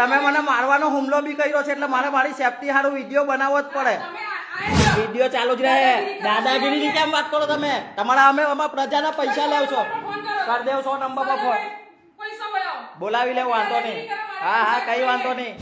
તમે મને મારવાનો હુમલો બી કર્યો છે એટલે મારે મારી સેફટી હારું વિડીયો બનાવવો જ પડે. વિડીયો ચાલુ જ રહે. દાદાગીરીની કેમ વાત કરો તમે? તમારા અમે પ્રજાના પૈસા લેવ છો. કરી દેવ 100 નંબર પર ફોન. બોલાવી લેવું, વાંધો નહીં. હા હા, કઈ વાંધો નહીં.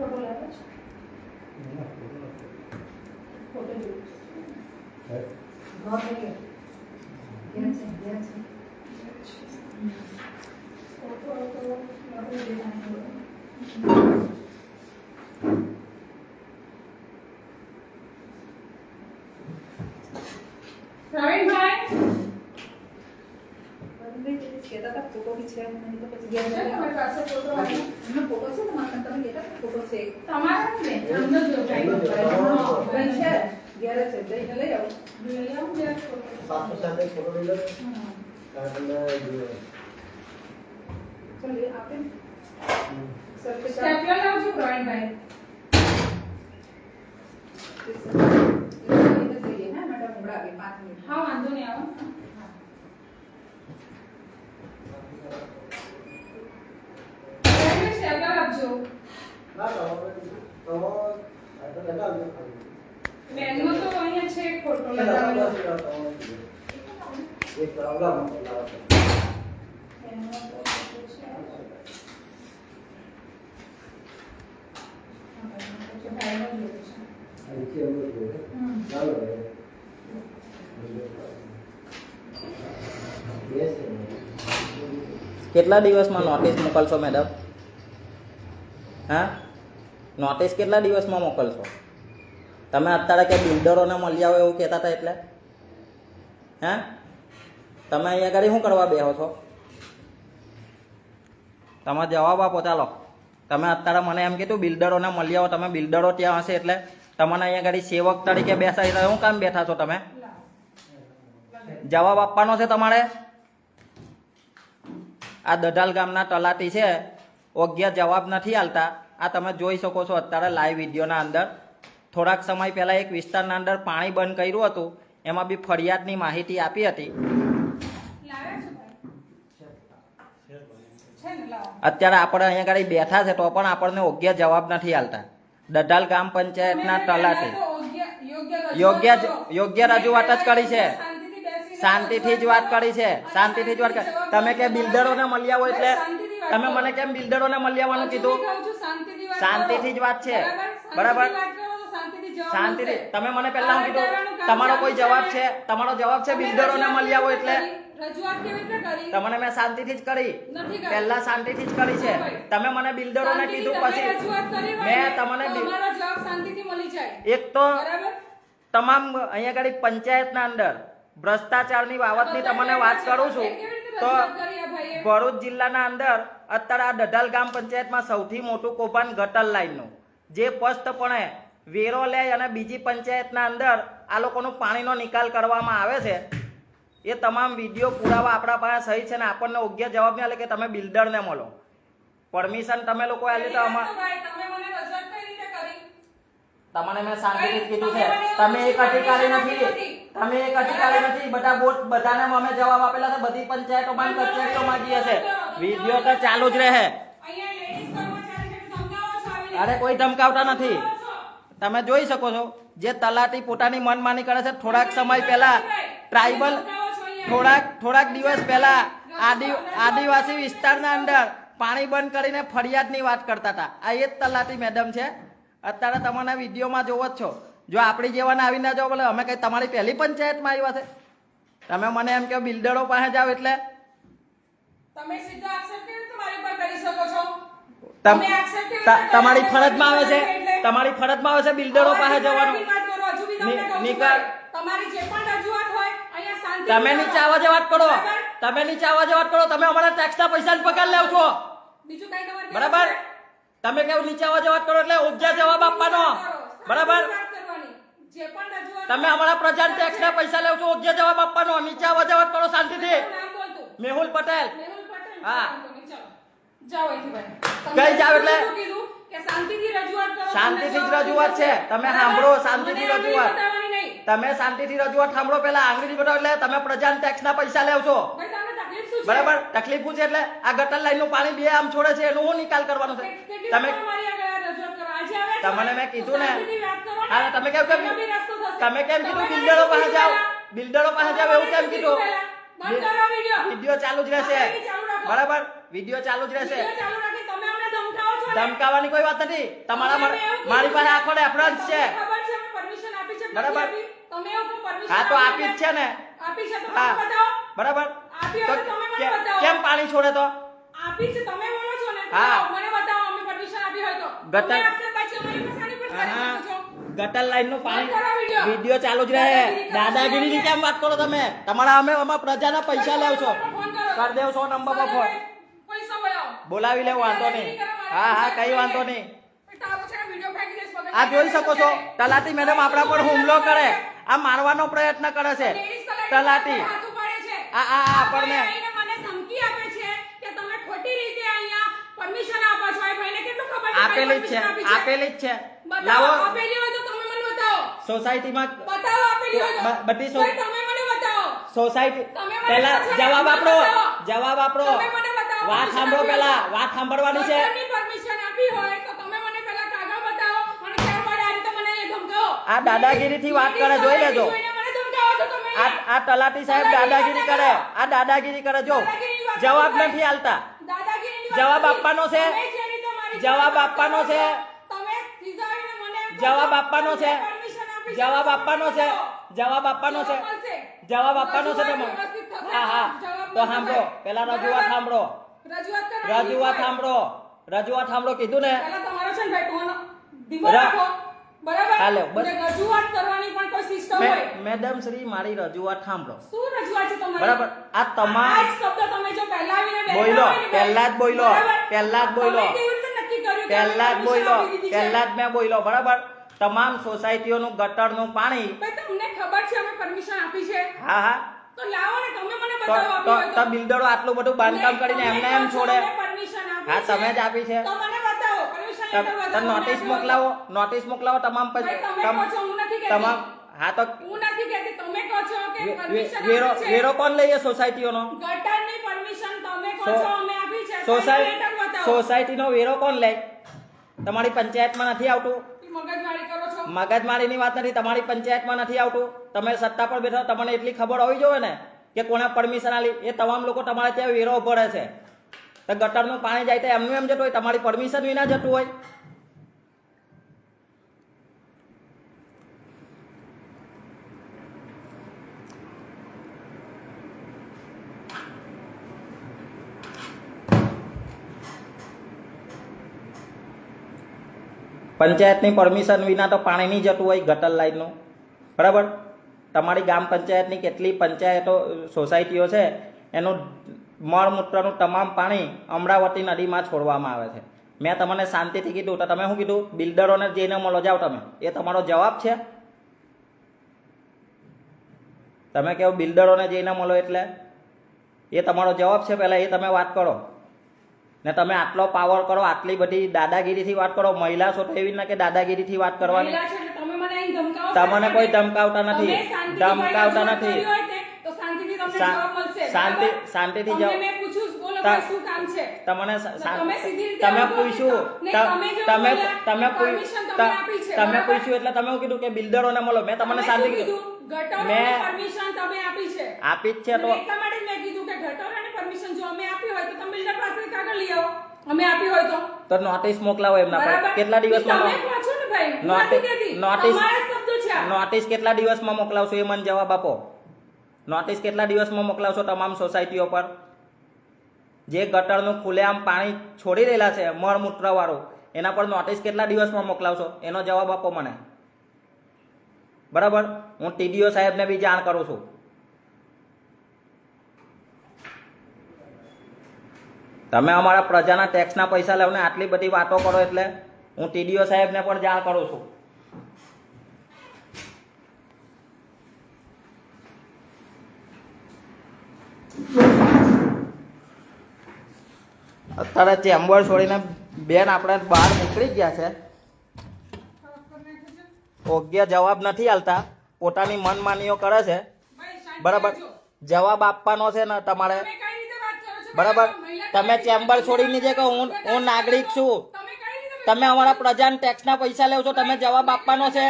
ફોટો લાવે છે? ફોટો જોઉં. ફોટો તો આપણે દેખાય. કહેતા હતા ફોટો બી છે મને તો પછી ગયા છે તમારી પાસે ફોટો આવ્યો એનો ફોટો છે તમારા તમે કહેતા હતા ફોટો છે તમારા ને અમને જો ભાઈ છે ગયા છે લઈને લઈ આવો લઈ આવું બે ફોટો સાથે સાથે ફોટો લઈ લો કારણ કે ચલો આપે સ્ટેપલર લાવજો પ્રવીણભાઈ. હા મેડમ હમણાં આવી 5 મિનિટ હા વાંધો નહીં આવો. સ્ટેપલર આપજો. ના તો આ તો લગા દો બેનનો તો અહીંયા છે એક ફોટો લગાવેલો લગાવેલો. એક આવલા માં બેનનો તો ફોટો છે. ભાઈનો જોડે છે. અહીંથી એમ જ બોલે ચાલો યસ કેટલા દિવસમાં નોટિસ મોકલશો મેડમ? હા, નોટિસ કેટલા દિવસમાં મોકલશો? તમે અત્યારે કે બિલ્ડરોને મળી આવો એવું કહેતા હતા એટલે હે? તમે અહીંયા આગળ શું કરવા બેહો છો? તમે જવાબ આપો. ચાલો, તમે અત્યારે મને એમ કીધું બિલ્ડરોને મળી આવો. તમે બિલ્ડરો ત્યાં હશે એટલે તમને અહીંયા આગળ સેવક તરીકે બેસાડી શું કામ બેઠા છો તમે? જવાબ આપવાનો છે તમારે. આ દઢાલ ગામના તલાટી છે, યોગ્ય જવાબ નથી આલતા. આ તમે જોઈ શકો છો અત્યારે લાઈવ વિડીયોના અંદર. થોડાક સમય પહેલાં એક વિસ્તારના અંદર પાણી બંધ કર્યું હતું, એમાં બી ફરિયાદની માહિતી આપી હતી. અત્યારે આપણે અહીંયા આગળ બેઠા છે તો પણ આપણને યોગ્ય જવાબ નથી આલતા. દઢાલ ગામ પંચાયતના તલાટી યોગ્ય રજૂઆત જ કરી છે. શાંતિથી જ વાત કરી છે. શાંતિથી જ વાત કરી. તમે કે બિલ્ડરોને મળી આવો એટલે તમે મને કેમ બિલ્ડરોને મળી આવવાનું કીધું? શાંતિથી જ વાત છે, બરાબર? શાંતિથી. તમે મને પહેલા હું કીધું તમારો કોઈ જવાબ છે? તમારો જવાબ છે બિલ્ડરોને મળી આવો એટલે? તમને મેં શાંતિથી જ કરી. પહેલા શાંતિથી જ કરી છે. તમે મને બિલ્ડરોને કીધું પછી મેં તમને એક તો તમામ અહીંયા આગળ પંચાયતના અંદર ભ્રષ્ટાચારની બાબતની તમને વાત કરું છું તો ભરૂચ જિલ્લાના અંદર અત્યારે આ દઢાલ ગામ પંચાયતમાં સૌથી મોટું કૌભાંડ ગટર લાઈનનું, જે સ્પષ્ટપણે વેરો લે અને બીજી પંચાયતના અંદર આ લોકોનું પાણીનો નિકાલ કરવામાં આવે છે. એ તમામ વિડીયો પુરાવા આપણા પાસે સહી છે ને આપણને યોગ્ય જવાબ નહીં આલે કે તમે બિલ્ડરને મળો. પરમિશન તમે લોકો આલી તો અમાર તમને મેં શાંતિથી કીધું છે, તમે એક અધિકારી નથી, તમે એક અધિકારી નથી. બધા બોટ બધાને અમે જવાબ આપેલા છે, બધી પંચાયતોમાં કચેરીઓમાં ગઈ છે. વિડીયો તો ચાલુ જ રહે. અરે કોઈ ધમકાવતા નથી. તમે જોઈ શકો છો જે તલાટી પોતાની મનમાની કરે છે. થોડાક સમય પહેલા ટ્રાઇબલ થોડાક દિવસ પહેલા આદિવાસી વિસ્તારના અંદર પાણી બંધ કરીને ફરિયાદની વાત કરતા હતા. આ એ જ તલાટી મેડમ છે. અત્યારે તમારા વિડીયોમાં જોવો જ છો. જો આપણી જેવાને આવી ના જાઓ બોલે અમે કઈ તમારી પહેલી પંચાયતમાં આવ્યા છે. તમે મને એમ કે બિલ્ડરો પાસે જાઓ એટલે તમે સીધો accept કેવી રીતે મારી પર કરી શકો છો? તમારી ફરજમાં આવે છે, તમારી ફરજમાં આવે છે બિલ્ડરો પાસે જવાનું. તમારી જે પણ રજૂઆત હોય અહીંયા શાંતિ તમે નીચે આવા જે વાત કરો, તમે નીચે આવા જે વાત કરો. તમે અમારા ટેક્સના પૈસા પગાર લેવ છો, બીજું કઈ તમારે બરાબર? તમે કેવું નીચે આવા જે વાત કરો એટલે યોગ્ય જવાબ આપવાનો, બરાબર? જે પણ રજૂઆત તમે અમારા પ્રજાના ટેક્સના પૈસા લેવ છો, યોગ્ય જવાબ આપવાનો. નીચે આવા જે વાત કરો શાંતિથી. નામ બોલ તું. મેહુલ પટેલ. મેહુલ પટેલ. હા. ચાલો. જાઓ અહીંથી ભાઈ. કઈ જાવ એટલે? તમે કીધું કે શાંતિથી રજૂઆત કરો. શાંતિથી જ રજૂઆત છે. તમે સાંભળો શાંતિથી મને આંગળી રજૂઆત. બતાવવાની નહીં. તમે શાંતિથી રજૂઆત સાંભળો. પેલા આંગળી બતાવો એટલે તમે પ્રજાના ટેક્સના પૈસા લેવ છો, ભાઈ તમને તકલીફ શું છે? બરાબર? તકલીફ પૂછે એટલે આ ગટર લાઈનનું પાણી બે આમ છોડે છે એનું હું નિકાલ કરવાનો છે. કેટલી તમે વાર મારી આગળ રજૂઆત કરો? આજે આવે છે? તમને મેં કીધું ને. શાંતિથી વાત કરો ને. હા, તમે કેમ એનો બી રસ્તો થશે. તમે કેમ કીધું તમે બિલ્ડરો મને પાસે શું જાઓ, કીધું બિલ્ડરો પાસે જાઓ એવું કેમ કીધું? બંધ કરો વિડિયો. વિડીયો ચાલુ જ રહેશે, બરાબર? વિડીયો ચાલુ જ રહેશે. વિડિયો ચાલુ રાખી તમે અમને ધમકાવો છો ને? ધમકાવાની કોઈ વાત નથી. તમારા મારી પાસે આખો રેફરન્સ છે, ખબર છે અમે પરમિશન આપી છે, બરાબર? નથી આપી? તમે એવું કોઈ permission હા તો આપી જ છે ને, આપી છે તો હા. મને બતાવો. બરાબર? આપી તો હોય તો તમે મને કે- બતાવો. કેમ પાણી છોડે તો? આપી છે તમે બોલો છો ને? હા. મને બતાવો અમે પરમિશન આપી હોય તો. ગટર- તમે accept પછી અમારી પાસે આની પર કરી હા, શકો છો. ગટર લાઈન નું પાણી બંધ કરો વિડિયો. વિડીયો ચાલુ જ રહે. દાદાગીરીની કેમ વાત કરો તમે? તમારા અમે અમારા પ્રજાના પૈસા લેવ છો. ફોન કરો. કરી દેવ છો નંબર પર ફોન. પૈસા બોલાવો. બોલાવી લેવું, વાંધો નહીં. હા હા, કઈ વાંધો નહીં. તારો છે ને વિડિયો ફેંકી દેશ મગજ. આ જોઈ શકો છો તલાટી મેડમ આપણા પર હુમલો કરે, આ મારવાનો પ્રયત્ન કરે છે તલાટી. હાથ ઉપાડે છે. આ આપણને આવીને મને ધમકી આપે છે કે તમે ખોટી રીતે અહીંયા પરમિશન આપો છો. એ ભાઈને કેટલું ખબર છે? આપેલી જ છે, આપેલી જ છે. બતાવો. લાવો આપેલી હોય તો તમે મને બતાવો. સોસાયટીમાં બતાવો આપેલી હોય તો. બધી તોય તમે મને બતાવો. સોસાયટી તમે મને પહેલા પૂછો ને, જવાબ મને આપો, બતાવો. જવાબ આપો. તમે મને બતાવો. વાત સાંભળો, પહેલા વાત સાંભળવાની છે. ગટરની પરમિશન આપી હોય તો તમે મને પહેલા કાગળ બતાવો અને ત્યારબાદ આ રીતે મને અહીંયા ધમકાવો. આ દાદાગીરીથી વાત કરે, જોઈ લેજો. જોઈને મને ધમકાવો છો તમે અહીંયા. આ તલાટી સાહેબ દાદાગીરી કરે, આ દાદાગીરી કરે. જો દાદાગીરીની વાત જવાબ નથી. નથી આલતા. દાદાગીરીની વાત જવાબ નથી. આપવાનો છે. તમે જે રીતે મારી જવાબ જોડે આપવાનો વાત છે. કરો, તમે સીધા આવીને મને એમ કહો જવાબ છો, આપવાનો છે. તમને permission આપી છે, જવાબ તો આપવાનો મને છે. બતાવો. જવાબ આપવાનો છે. જવાબ મળશે. જવાબ આપવાનો છે રજૂઆત તમારે. વ્યવસ્થિત થશે. હા હા, જવાબ તો મળશે. સાંભળો પેલા રજૂઆત બરાબર? સાંભળો, રજૂઆત કરવાની રજૂઆત હોય. સાંભળો, રજૂઆત સાંભળો. કીધું ને પહેલા તમારો છે ને ભાઈ ટોન ધીમો રા- રાખો. બરાબર? હાલો, એટલે રજૂઆત કરવાની પણ કોઈ સિસ્ટમ હોય. મેડમ શ્રી મારી રજૂઆત સાંભળો, શું રજૂઆત છે તમારી? બરાબર? આ તમામ આ જ શબ્દ તમે જો પહેલા આવીને બેઠા બોયલો, હોય ને પહેલા જ બોયલો, બરાબર? પહેલા જ બોયલો, તમે કેવી રીતે નક્કી કર્યું કે પહેલા જ આને બોયલો, permission આપી દીધી છે? પહેલા જ મેં બોયલો, બરાબર? તમામ સોસાયટીઓનું ગટરનું પાણી. ભાઈ તમને ખબર છે અમે પરમિશન આપી છે? હા હા, તો લાવો ને તમે મને તો બતાવો આપી તો હોય તો બિલ્ડરો આટલું બધું બાંધકામ કરીને એમને એમ છોડે? હા, તમે જ આપી છે. તો મને બતાવો પરમિશન તો લેટર બતાવો. નોટિસ મને મોકલાવો, નોટિસ મોકલાવો તમામ ભાઈ, તમે કહો છો, હું નથી કહેતી. તમામ. હા તો હું નથી કહેતી, તમે કહો છો કે પરમિશન વેરો આપી છે. વેરો કોણ લઈએ સોસાયટીઓનો? ગટરની પરમિશન તમે કહો સો- છો અમે આપી છે. લેટર બતાવો. સોસાયટીનો વેરો કોણ લે? તમારી પંચાયતમાં નથી આવતું? મગજમારી કરો છો. મગજમારીની વાત નથી, તમારી પંચાયતમાં નથી આવતું. તમે સત્તા પર બેઠા, તમને એટલી ખબર હોવી જોઈએ ને કે કોને પરમિશન આલી. એ તમામ લોકો તમારે ત્યાં વેરો ભરે છે. તો ગટરનું પાણી જાય તો એમનું એમ જતું હોય, તમારી પરમિશન વિના જતું હોય. પંચાયતની પરમિશન વિના તો પાણી નહીં જતું હોય ગટર લાઈનનું. બરાબર. તમારી ગ્રામ પંચાયતની કેટલી પંચાયતો સોસાયટીઓ છે એનું મળમૂત્રનું તમામ પાણી અમરાવતી નદીમાં છોડવામાં આવે છે. મેં તમને શાંતિથી કીધું તો તમે શું કીધું? બિલ્ડરોને જઈને મળો જાઓ તમે. એ તમારો જવાબ છે? તમે કહો બિલ્ડરોને જઈને મળો એટલે એ તમારો જવાબ છે? પહેલાં એ તમે વાત કરો ને. તમે આટલો પાવર કરો, આટલી બધી દાદાગીરીથી વાત કરો. મહિલા છો તો એવી ના કે દાદાગીરીથી વાત કરવાની. મહિલા છે એટલે તમે મને અહીં ધમકાવો છો. તમને કોઈ ધમકાવતા નથી, તમે શાંતિથી ધમકાવતા ભાઈ નથી. રજૂઆત કરી હોય તે, તો શાંતિથી તમને જવાબ મળશે. શાંતિથી તમને જવાબ. મેં પૂછ્યું, બોલો ભાઈ શું કામ છે? તમને તમે સીધી રીતે તમે આવો પૂછ્યું, ને તમે જો બોલ્યા, permission તમે આપી છે, તમે બરાબર? પૂછ્યું એટલે તમે શું કીધું કે બિલ્ડરોને મળો. મેં તમને તમે શાંતિ શું કીધું. કીધું? ગટરોને મેં permission તમે આપી છે. આપી જ છે તો એટલા માટે જ મેં કીધું કે ગટરોને permission જો અમે આપી હોય તો તમે બિલ્ડર પાસે કાગળ લઈ આવો. અમે આપી હોય તો નોટિસ મોકલાવો એમના પર. બરાબર? કેટલા દિવસમાં તમે કહો છો ને ભાઈ, હું નોટિસ- નથી કહેતી. નોટિસ- તમારા શબ્દો છે આ. નોટિસ કેટલા દિવસમાં મોકલાવશો એ મને જવાબ આપો. નોટિસ કેટલા દિવસમાં મોકલાવશો તમામ સોસાયટીઓ પર જે ગટરનું ખુલ્લેઆમ પાણી છોડી રહેલા છે મળમૂત્ર વાળું, એના પર નોટિસ કેટલા દિવસમાં મોકલાવશો એનો જવાબ આપો મને. બરાબર. હું ટીડીઓ સાહેબને બી જાણ કરું છું. તમે અમારા પ્રજાના ટેક્સના પૈસા લેવને આટલી બધી વાતો કરો એટલે હું ટીડીઓ સાહેબને પણ જાણ કરું છું. અત્યારે ચેમ્બર છોડીને બેન આપણે બહાર નીકળી ગયા છે. યોગ્ય જવાબ નથી આલતા, પોતાની મનમાનીઓ કરે છે. ભાઈ, શાંતિ બરાબર. રહેજો. જવાબ આપવાનો છે ને તમારે. તમે કઈ રીતે વાત કરો છો? બરાબર. મહિલા તમે ચેમ્બર છોડીને જે કહો હું નાગરિક છું. તમે કઈ રીતે તમે અમારા પ્રજાના ટેક્સના પૈસા લેવ છો, તમે જવાબ આપવાનો છે.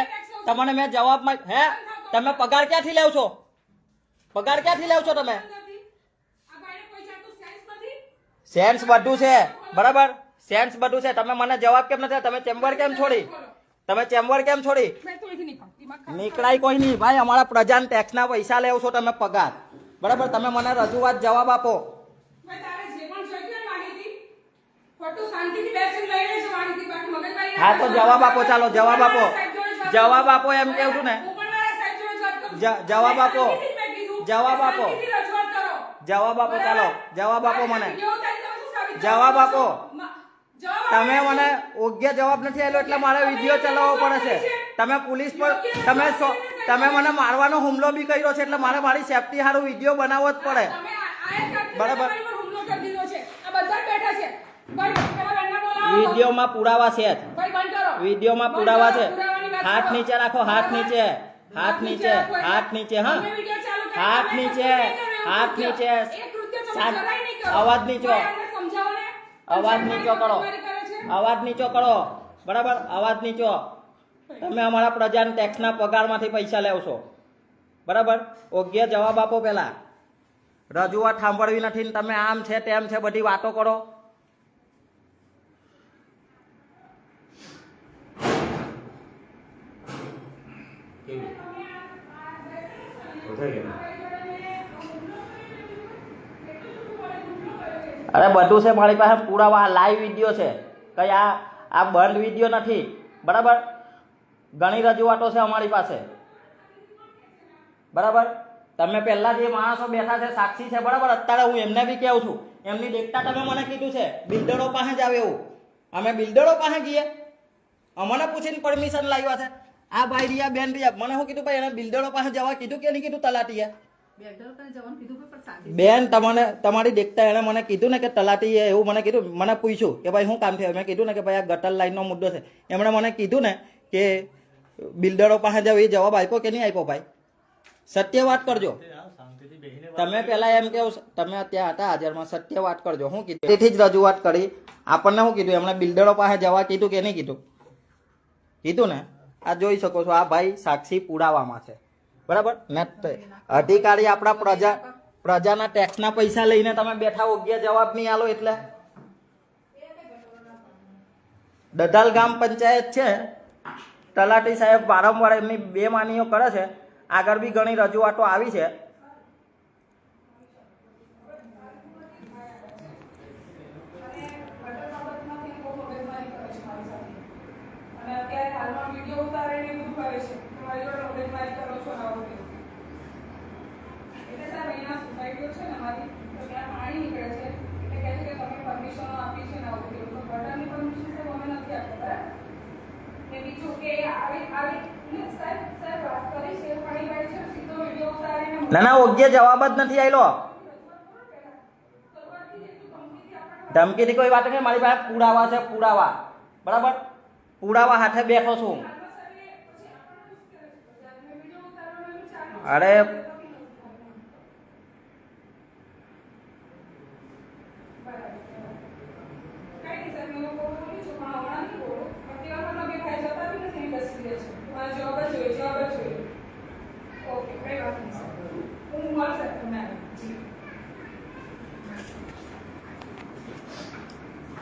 તમને મેં જવાબમાં હે તમે પગાર ક્યાંથી લેવ છો? પગાર ક્યાંથી લેવ છો તમે? નથી? આ ભાઈને કોઈ જાતનું સેન્સ નથી? સેન્સ બધું છે. બરાબર. સેન્સ બધું છે. તમે મને જવાબ કેમ નથી? તમે ચેમ્બર કેમ છોડી? તમે ચેમ્બર કેમ છોડી? ભાઈ, તું અહીંથી નીકળ. દિમાગ ખરાબ. નીકળાય કોઈ નહીં ભાઈ. અમારા પ્રજાના ટેક્સના પૈસા લેવ છો તમે પગાર. બરાબર. તમે મને રજૂઆત જવાબ આપો. ભાઈ, તારે જે પણ જોઈતી હોય માહિતી, ખોટું શાંતિથી બેસીને લઈ લેજો માહિતી. બાકી મગજમારી ના હા તો કરશો. જવાબ આપો. ચાલો જવાબ આપો. સાહેબ જોડે જ વાત જવાબ કરું. આપો એમ કેવું છું ને. હું પણ મારા સાહેબ જોડે જ વાત કરું છું. જવાબ મેં આપો. શાંતિથી જ મેં કીધું જવાબ કે આપો. શાંતિથી રજૂઆત કરો. જવાબ આપો. ચાલો જવાબ આપો મને. કેવું થાય તમે શું સાબિત કરો જવાબ છો? આપો. જવાબ તમે આપો. મને યોગ્ય જવાબ નથી આપ્યો એટલે મારે વિડીયો ચલાવવો પડે છે. તમે પોલીસ પર તમે મને મારવાનો હુમલો બી કર્યો છે એટલે મારે મારી સેફટી સારું વિડીયો બનાવવો જ પડે. તમે આ એક કરતી બરાબર. તમારી પર હુમલો કરી દીધો છે. આ બધા બેઠા છે. ભાઈ, પેલા બેનને બોલાવો. વિડીયોમાં પુરાવા છે જ. ભાઈ, બંધ કરો. વિડીયોમાં બંધ પુરાવા કરો. છે. પુરાવાની વાત હાથ કરો. નીચે રાખો. હાથ નીચે. હાથ નીચે. હાથ નીચે. હા. તમે વિડીયો ચાલુ કર્યો, હાથ તમે નીચે. કશું નહીં કર્યું. હાથ નીચે. એક કૃત્ય તમે શાંત. જરાય નહીં કરો. અવાજ નીચો. ભાઈ, અમને સમજાવો ને. અવાજ નીચો કરો. તમારી કરે છે. અવાજ નીચો કરો. બરાબર. અવાજ નીચો. તમે અમારા પ્રજાના ટેક્સના પગારમાંથી પૈસા લેવ છો. બરાબર. યોગ્ય જવાબ આપો પહેલા. રજૂઆત સાંભળવી નથી ને તમે આમ છે તેમ છે બધી વાતો કરો. અરે બધું છે મારી પાસે પુરાવા. લાઈવ વિડીયો છે. કઈ આ બંધ વિડીયો નથી. બરાબર. ઘણી રજૂઆતો છે અમારી પાસે. બરાબર. તમે પહેલા જે માણસો બેઠા છે સાક્ષી છે. બરાબર. અત્યારે હું એમને બી કહું છું. એમની દેખતા તમે મને કીધું છે બિલ્ડરો પાસે જ આવે એવું. અમે બિલ્ડરો પાસે જઈએ? અમને પૂછીને પરમિશન લાવ્યા છે. આ ભાઈ રિયા બેન રિયા મને શું કીધું ભાઈ એને બિલ્ડરો પાસે જવા કીધું કે નહીં કીધું તલાટીએ? બેગડર પાસે જવાનું કીધું પણ શાંતિ. બેન તમને તમારી દેખતા એને મને કીધું ને કે તલાટીએ એવું મને કીધું. મને પૂછ્યું કે ભાઈ શું કામ થયું? મેં કીધું ને કે ભાઈ આ ગટર લાઈનનો મુદ્દો છે. એમણે મને કીધું ને કે બિલ્ડરો પાસે જાવ. એ જવાબ આપ્યો કે નહીં આપ્યો ભાઈ? સત્ય વાત કરજો. તમે પહેલા એમ કેવું તમે ત્યાં હતા હાજરમાં. સત્ય વાત કરજો. શું કીધું? તેથી જ રજૂઆત કરી. આપણને શું કીધું? એમણે બિલ્ડરો પાસે જવા કીધું કે નહીં કીધું? કીધું ને. આ જોઈ શકો છો. આ ભાઈ સાક્ષી પુરાવામાં છે. બરાબર ને. અધિકારી આપણા પ્રજાના ટેક્સના પૈસા લઈને તમે બેઠા યોગ્ય જવાબ નહીં આલો એટલે. દધાલ ગામ પંચાયત છે. તલાટી સાહેબ વારંવાર એમની બેમાનીઓ કરે છે. આગળ બી ઘણી રજૂઆતો આવી છે. અને અત્યારે હાલમાં વિડીયો ઉતારીને બધું કરે છે. તમારી જોડે મગજમારી કરો છો. ના ના યોગ્ય જવાબ જ નથી આવેલો. ધમકીથી કોઈ વાત નહીં, મારી પાસે પુરાવા છે, પુરાવા. બરાબર, પુરાવા હાથે બેઠો છું. અરે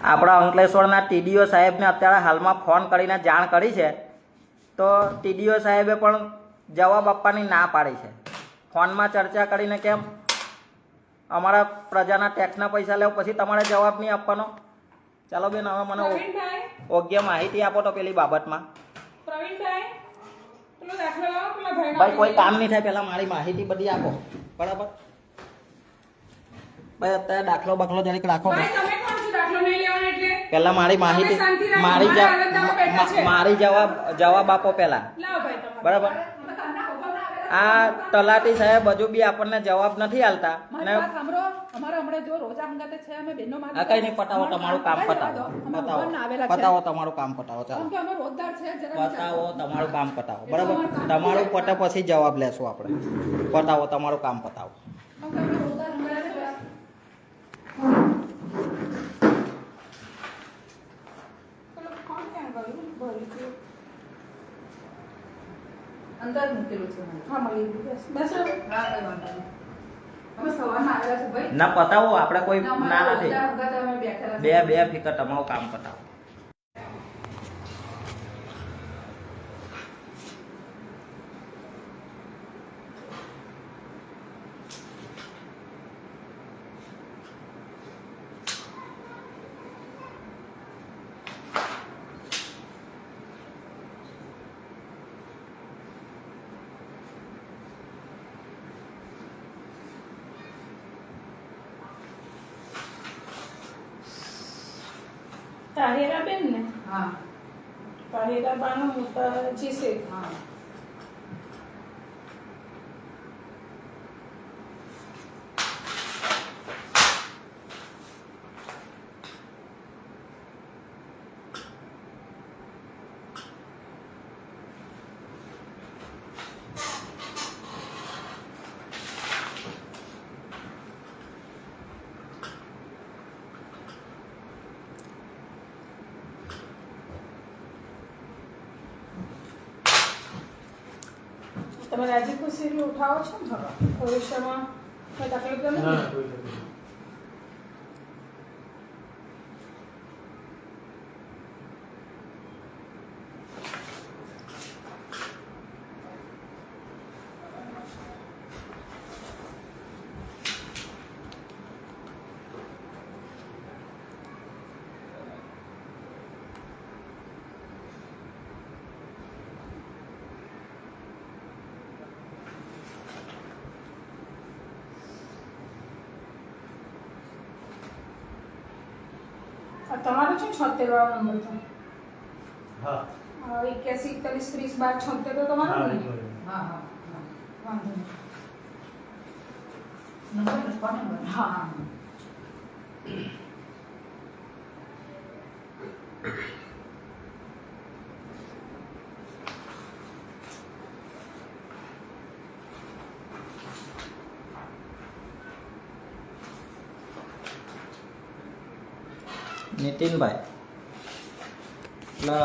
આપણા અંકલેશ્વરના ટીડીઓ સાહેબને અત્યારે હાલમાં ફોન કરીને જાણ કરી છે, તો ટીડીઓ સાહેબે પણ જવાબ આપવાની ના પાડી છે. ફોનમાં ચર્ચા કરીને કેમ અમારા પ્રજાના ટેક્સના પૈસા લેવો, પછી તમારે જવાબ નહીં આપવાનો? ચાલો બેન, હવે મને પ્રવીણભાઈ, યોગ્ય માહિતી આપો તો પેલી બાબતમાં. પ્રવીણભાઈ, પેલો દાખલો લાવો, પેલા ભાઈનો ભાઈ કોઈ કામ નહીં થાય, પહેલાં મારી માહિતી બધી આપો. બરાબર ભાઈ, અત્યારે દાખલો બાખલો જરીક રાખો. ભાઈ, તમે કોણ છો દાખલો નહીં લેવાનો એટલે? પહેલા મારી માહિતી, તમે શાંતિ રાખો, મારી મારા અરજદારો બેઠા છે. મારી જવાબ આપો પહેલા. લાવો ભાઈ તમે. બરાબર, આ તલાટી સાહેબ હજુ બી આપણને જવાબ નથી આલતા. ને મારી વાત સાંભળો, અમારા હમણાં જો રોજા હંગાતે છે, અમે બેનો માં આ કઈ નહીં, પતાવો તમારું કામ, પતાવો પતાવો તમારું કામ, પતાવો. ચાલો કેમ કે અમે રોજદાર છે, જરા પતાવો તમારું કામ, પતાવો. બરાબર, તમારું પતે પછી જવાબ લેશું આપણે. પતાવો તમારું કામ, પતાવો. કેમ કે અમે રોજદાર હંગાતે છે. પેલો ફોન ક્યાં ગયું? ભરી ગયું. અંદર મૂકેલું છે મને. હા, મળી ગયું. બેસો. હા, કઈ વાંધો નહીં. અમે સવારમાં આવેલા છે ભાઈ. ના પતાવો, આપણે કોઈ ને અમારા ના નથી. રોજદાર હંગાતે અમે બેઠેલા છે. બે ફિકર, તમારું કામ પતાવો. તાહેરા બેન ને? હા, તાહેરા બાનો મોટાજી છે. હા. તમે રાજી ખુશીથી ઉઠાવો છો ને હવે? ભવિષ્યમાં કોઈ તકલીફ તો ના, નથી? કોઈ તકલીફ નહીં. આ તમારો છે 76 વાળો નંબર છે? હા, 81 41 30 12 76 તો તમારો હા, જ ને? બરોબર. હા, હા, હા. વાંધો નહીં. નંબર લખવાનો નંબર. હા. હા. નીતિનભાઈ, એટલે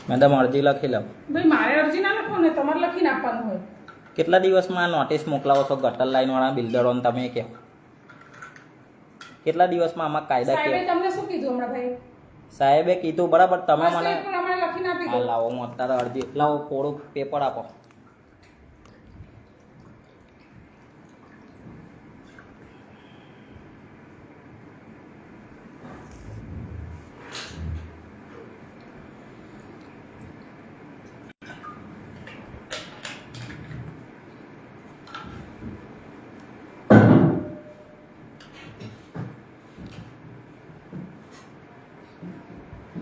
મેડમ અરજી લખી લો. ભાઈ મારે અરજી ના લખો ને, તમારે લખીને આપવાનું હોય. કેટલા દિવસમાં નોટિસ મોકલાવો છો ગટર લાઈન વાળા બિલ્ડરોને તમે કહો? કેટલા દિવસમાં આમાં કાયદા સાહેબે કે તમને શું કીધું હમણાં ભાઈ? સાહેબે કીધું બરાબર, તમે બસ મને એ પ્રમાણે લખીને આપી હા દો. લાવો, હું અત્યારે અરજી લાવો, થોડું પેપર આપો.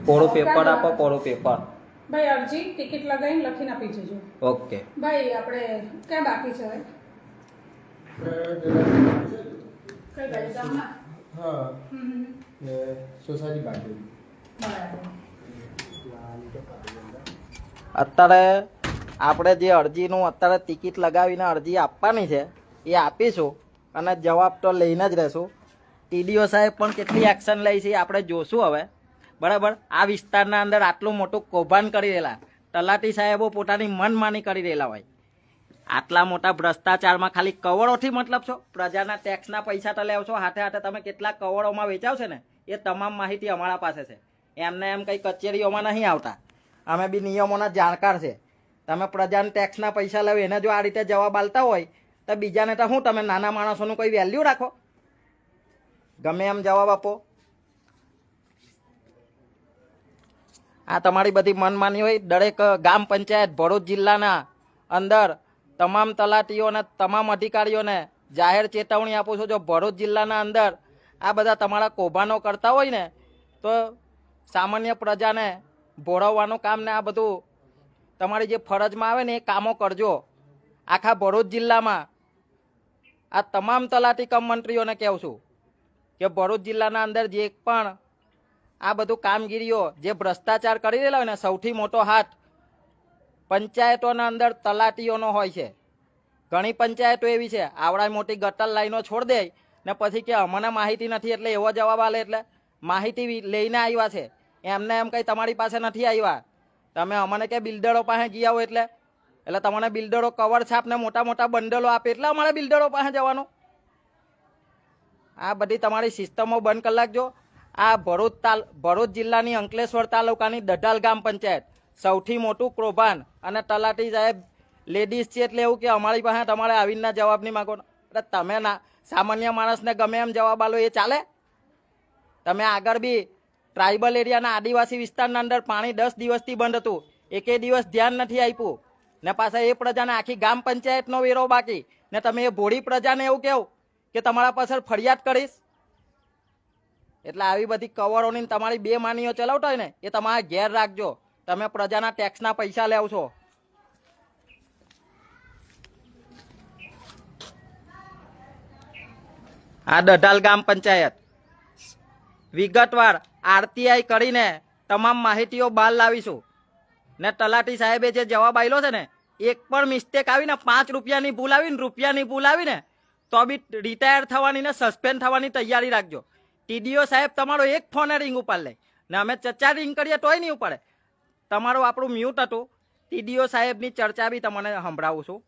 કોરું પેપર આપો, કોરું પેપર. ભાઈ અરજી ટિકિટ લગાવીને લખીને આપી જજો. ઓકે. ભાઈ આપણે ક્યાં બાકી છે હવે? કઈ બાજુ ગામમાં? હા હમ. સોસાયટી બાજુ બરાબર. અત્યારે આપણે જે અરજીનું અત્યારે ટિકિટ લગાવીને અરજી આપવાની છે એ આપીશું અને જવાબ તો લઈને જ રહેશું. ટીડીઓ સાહેબ પણ કેટલી એક્શન લે છે એ આપણે જોશું હવે, બરાબર. આ વિસ્તારના અંદર આટલું મોટું કૌભાંડ કરી રહેલા તલાટી સાહેબો પોતાની મનમાની કરી રહેલા હોય. આટલા મોટા ભ્રષ્ટાચારમાં ખાલી કરોડોથી મતલબ છો? પ્રજાના ટેક્સના પૈસા તો લેવ છો, હાથે હાથે તમે કેટલા કરોડોમાં વેચાવશે ને એ તમામ માહિતી અમારા પાસે છે. એમને એમ કંઈ કચેરીઓમાં નહીં આવતા, અમે બી નિયમોના જાણકાર છે. તમે પ્રજાના ટેક્સના પૈસા લેવો એને જો આ રીતે જવાબ આલતા હોય તો બીજાને તો શું તમે નાના માણસોનું કોઈ વેલ્યુ રાખો? ગમે એમ જવાબ આપો. આ તમારી બધી મનમાની હોય. દરેક ગામ પંચાયત ભરૂચ જિલ્લાના અંદર તમામ તલાટીઓને તમામ અધિકારીઓને જાહેર ચેતવણી આપું છું, જો ભરૂચ જિલ્લાના અંદર આ બધા તમારા કૌભાંડો કરતા હોય ને તો સામાન્ય પ્રજાને ભોળવવાનું કામ ને આ બધું તમારી જે ફરજમાં આવે ને એ કામો કરજો. આખા ભરૂચ જિલ્લામાં આ તમામ તલાટી કમ મંત્રીઓને કહું છું કે ભરૂચ જિલ્લાના અંદર જે પણ આ બધું કામગીરીઓ જે ભ્રષ્ટાચાર કરી રહેલા હોય ને સૌથી મોટો હાથ પંચાયતોના અંદર તલાટીઓનો હોય છે. ઘણી પંચાયતો એવી છે આવડા મોટી ગટર લાઈનો છોડ દે ને પછી કે અમને માહિતી નથી એટલે એવો જવાબ આલે. એટલે માહિતી લઈને આવ્યા છે, એમને એમ કંઈ તમારી પાસે નથી આવ્યા. તમે અમને કે બિલ્ડરો પાસે ગયા હો એટલે તમને બિલ્ડરો કવર છાપ ને મોટા મોટા બંડલો આપે એટલે અમારે બિલ્ડરો પાસે જવાનું. આ બધી તમારી સિસ્ટમો બંધ કરી નાખજો. આ ભરૂચ જિલ્લાની અંકલેશ્વર તાલુકાની દઢાલ ગામ પંચાયત સૌથી મોટું કૌભાંડ અને તલાટી સાહેબ લેડીઝ છે એટલે એવું કે અમારી પાસે તમારે આવીને જવાબ નહીં માગો. એટલે તમે ના સામાન્ય માણસને ગમે એમ જવાબ આલો એ ચાલે? તમે આગળ બી ટ્રાઇબલ એરિયાના આદિવાસી વિસ્તારના અંદર પાણી 10 દિવસથી બંધ હતું, એકે દિવસ ધ્યાન નથી આપ્યું ને પાછા એ પ્રજાને આખી ગામ પંચાયતનો વેરો બાકી ને તમે એ ભોળી પ્રજાને એવું કહેવું કે તમારા પાછળ ફરિયાદ કરીશ. એટલે આવી બધી કવરોની તમારી બેમાનીઓ ચલાવતા હોય ને એ તમારે ઘેર રાખજો. તમે પ્રજાના ટેક્સના પૈસા લેવ છો. આ દઢાલ ગામ પંચાયત વિગતવાર આરટીઆઈ કરીને તમામ માહિતીઓ બહાર લાવીશું ને તલાટી સાહેબે જે જવાબ આપ્યો છે ને એક પણ મિસ્ટેક આવીને 5 રૂપિયાની ભૂલ આવીને તો બી રિટાયર થવાની ને સસ્પેન્ડ થવાની તૈયારી રાખજો. ટીડીઓ સાહેબ તમારો એક ફોને રિંગ ઉપાડ લે ને અમે ચર્ચા રિંગ કરીએ તોય નહીં ઉપાડે. તમારું આપણું મ્યુટ હતું. ટીડીઓ સાહેબની ચર્ચા બી તમને સંભળાવું છું.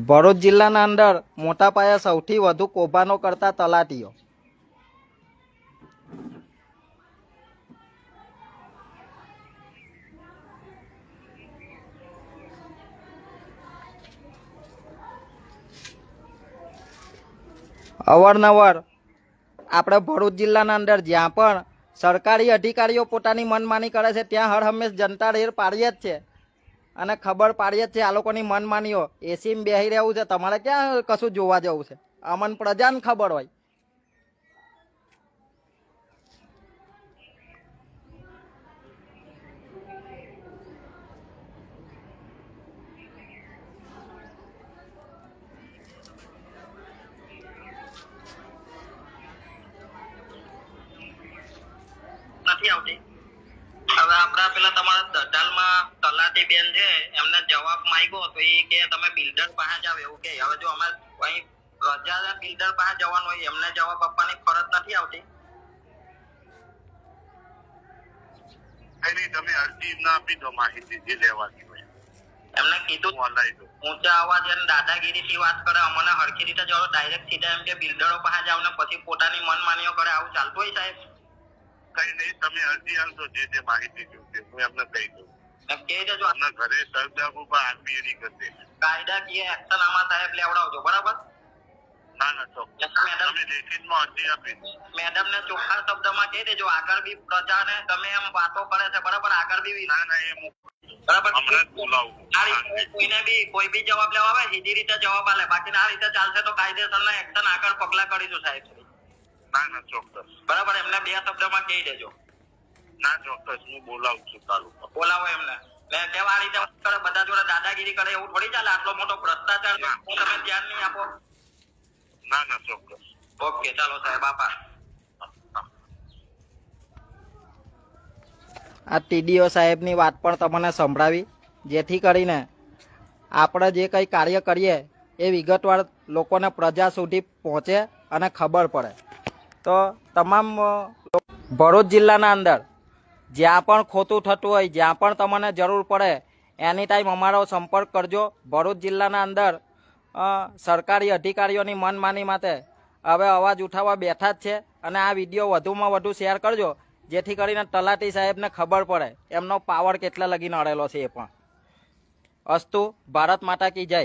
ભરૂચ જિલ્લાના અંદર મોટા પાયે સૌથી વધુ કૌભાંડો કરતા તલાટીઓ. અવારનવાર આપણે ભરૂચ જિલ્લાના અંદર જ્યાં પણ સરકારી અધિકારીઓ પોતાની મનમાની કરે છે ત્યાં હર હંમેશ જનતા રેર પાડીએ જ છે અને ખબર પાડીએ જ છે આ લોકોની મનમાનીઓ. એસીમાં બેસી રહેવું છે, તમારે ક્યાં કશું જોવા જવું છે? અમન પ્રજાને ખબર હોય. નથી આવતી. હવે આપડા પેલા તમારા દટાલમાં તલાટી બેન છે એમને જવાબ માંગ્યો તો એ કે તમે બિલ્ડર પાસે જાવ એવું કે. હવે જો અમે અહીં રજા બિલ્ડર પાસે જવાનું હોય એમને જવાબ આપવાની ફરજ નથી આવતી. એની તમે અરજી ના આપી દો, માહિતી જે લેવાની હોય એમને કીધું ઓનલાઈન દો. ઊંચા અવાજ અને દાદાગીરીથી વાત કરે, અમને હરખી રીતે જવાબ ડાયરેક્ટ સીધા એમ કે બિલ્ડરો પાસે જાવ ને પછી પોતાની મનમાનીઓ કરે, આવું ચાલતું હોય સાહેબ? કઈ નહીં, તમે અરજી આપજો, જે માહિતી જોઈશે હું એમને કહી દઉં. એમ કહી દેજો. એમના ઘરે સરદાર ઉપર આદમી એની કરશે. કાયદાકીય એક્શન આમાં સાહેબ લેવડાવજો, બરાબર? ના ના ચોક્કસ. તમે લેખિતમાં અરજી આપી દો. મેડમ ને ચોખ્ખા શબ્દમાં કહી દેજો, આગળ બી પ્રજાને તમે એમ વાતો કરે છે, બરાબર? આગળ બી ના ના, એ હું બરાબર હમણાં જ બોલાવું. આ રીતે કોઈને બી કોઈ બી જવાબ લેવા આવે સીધી રીતે જવાબ આલે, બાકી આ રીતે ચાલશે તો કાયદેસરના એક્શન આગળ પગલા કરીશું સાહેબ. ના ના ચોક્કસ. બરાબર, એમને 2 શબ્દમાં કહી દેજો. ના ચોક્કસ, હું બોલાવું છું તાલુકા. બોલાવો એમને. ને કેવા આ રીતે વાત કરે, બધા જોડે દાદાગીરી કરે, એવું થોડી ચાલે. આટલો મોટો ભ્રષ્ટાચાર તમે ધ્યાન નહીં આપો. ના ના ચોક્કસ. ઓકે, ચાલો સાહેબ, આભાર. આ ટીડીઓ સાહેબની વાત પણ તમને સંભળાવી, જેથી કરીને આપણે જે કંઈ કાર્ય કરીએ એ વિગતવાર લોકોને પ્રજા સુધી પહોંચે અને ખબર પડે. તો તમામ ભરૂચ જિલ્લાના અંદર જ્યાં પણ ખોટું થતું હોય, જ્યાં પણ તમને જરૂર પડે, એની ટાઈમ અમારો સંપર્ક કરજો. ભરૂચ જિલ્લાના અંદર સરકારી અધિકારીઓની મનમાની માટે હવે અવાજ ઉઠાવવા બેઠા જ છે અને આ વિડીયો વધુમાં વધુ શેર કરજો, જેથી કરીને તલાટી સાહેબને ખબર પડે એમનો પાવર કેટલા લગીને અડેલો છે એ પણ. અસ્તુ. ભારત માતા કી જય.